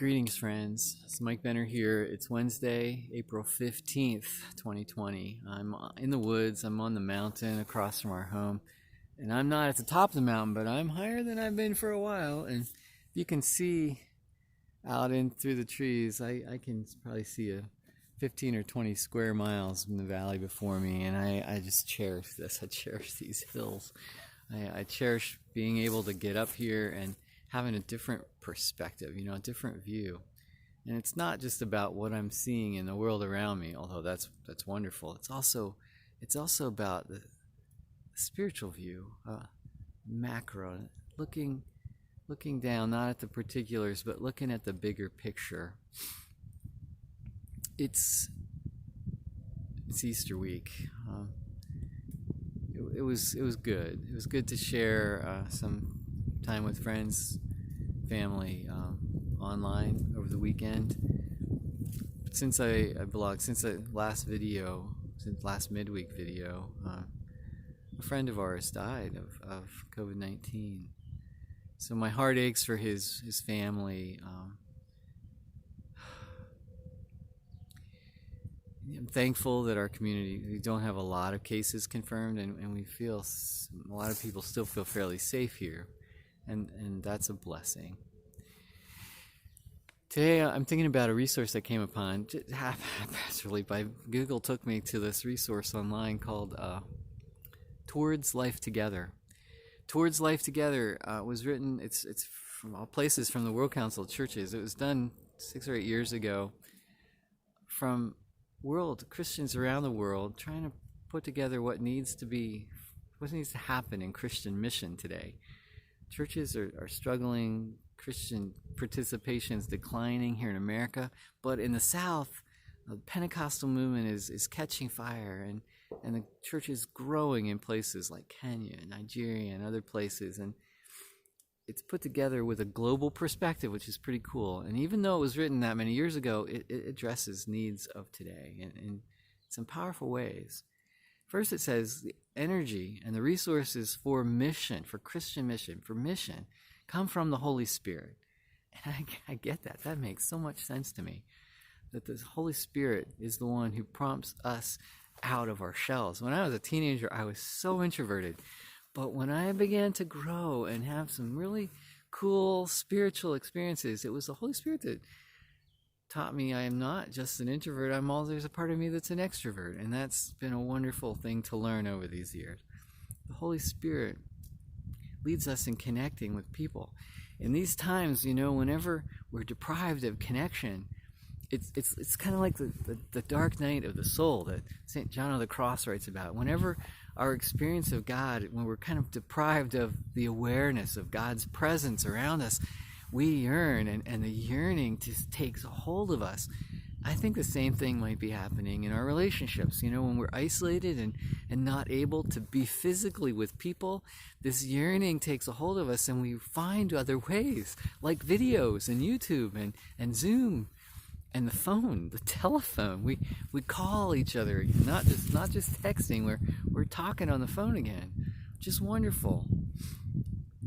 Greetings, friends. It's Mike Benner here. It's Wednesday, April 15th, 2020. I'm in the woods. I'm on the mountain across from our home. And I'm not at the top of the mountain, but I'm higher than I've been for a while. And you can see out in through the trees, I can probably see a 15 or 20 square miles in the valley before me. And I just cherish this. I cherish these hills. I cherish being able to get up here and having a different perspective, a different view. And it's not just about what I'm seeing in the world around me, although that's wonderful. It's also about the spiritual view, macro, looking down, not at the particulars, but looking at the bigger picture. It's Easter week. It was good. It was good to share some time with friends, family, online over the weekend. But since I blogged, since the last midweek video, a friend of ours died of COVID-19. So my heart aches for his family. I'm thankful that our community, we don't have a lot of cases confirmed, and we feel a lot of people still feel fairly safe here. And that's a blessing. Today I'm thinking about a resource I came upon haphazardly by Google. Took me to this resource online called Towards Life Together. Towards Life Together was written, it's from all places, from the World Council of Churches. It was done 6 or 8 years ago from Christians around the world trying to put together what needs to happen in Christian mission today. Churches are struggling. Christian participation is declining here in America, but in the South, the Pentecostal movement is catching fire, and the church is growing in places like Kenya, Nigeria, and other places, and it's put together with a global perspective, which is pretty cool. And even though it was written that many years ago, it addresses needs of today in some powerful ways. First, it says the energy and the resources for mission, for Christian mission, for mission, come from the Holy Spirit. And I get that. That makes so much sense to me, that the Holy Spirit is the one who prompts us out of our shells. When I was a teenager, I was so introverted. But when I began to grow and have some really cool spiritual experiences, it was the Holy Spirit that taught me I am not just an introvert. There's a part of me that's an extrovert, and that's been a wonderful thing to learn over these years. The Holy Spirit leads us in connecting with people. In these times, whenever we're deprived of connection, it's kind of like the dark night of the soul that St. John of the Cross writes about. Whenever our experience of God, when we're kind of deprived of the awareness of God's presence around us, we yearn, and the yearning just takes a hold of us. I think the same thing might be happening in our relationships. When we're isolated and not able to be physically with people, this yearning takes a hold of us, and we find other ways, like videos and YouTube and Zoom and the phone, the telephone. We call each other again, not just texting. We're talking on the phone again, which is wonderful.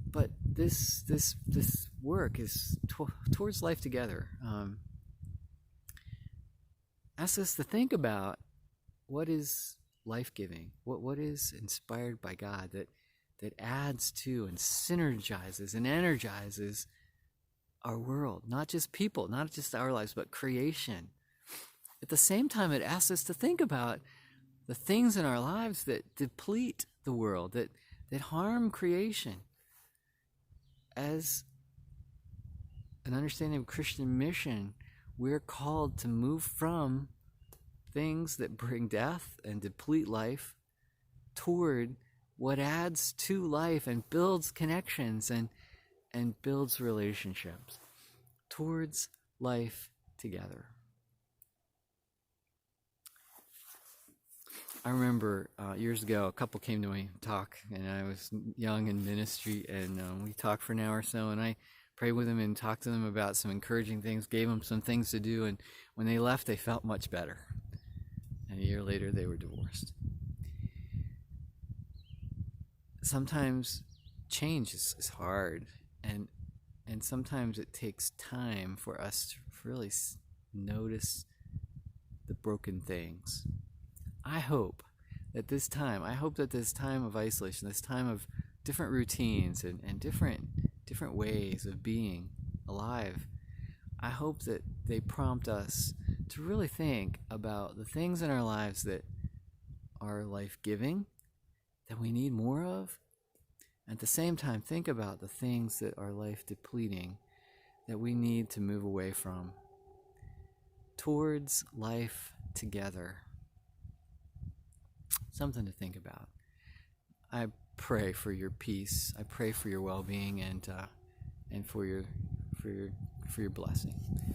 But this work is Towards Life Together. Asks us to think about what is life-giving, what is inspired by God that adds to and synergizes and energizes our world, not just people, not just our lives, but creation. At the same time, it asks us to think about the things in our lives that deplete the world, that harm creation. As an understanding of Christian mission, we're called to move from things that bring death and deplete life toward what adds to life and builds connections and builds relationships. Towards Life Together. I remember years ago, a couple came to me to talk, and I was young in ministry, and we talked for an hour or so, and I prayed with them and talked to them about some encouraging things, gave them some things to do, and when they left, they felt much better. And a year later, they were divorced. Sometimes change is hard, and and sometimes it takes time for us to really notice the broken things. I hope that this time, of isolation, this time of different routines and different ways of being alive, I hope that they prompt us to really think about the things in our lives that are life-giving, that we need more of. At the same time, think about the things that are life-depleting, that we need to move away from. Towards life together. Something to think about. I pray for your peace. I pray for your well-being and for your blessing.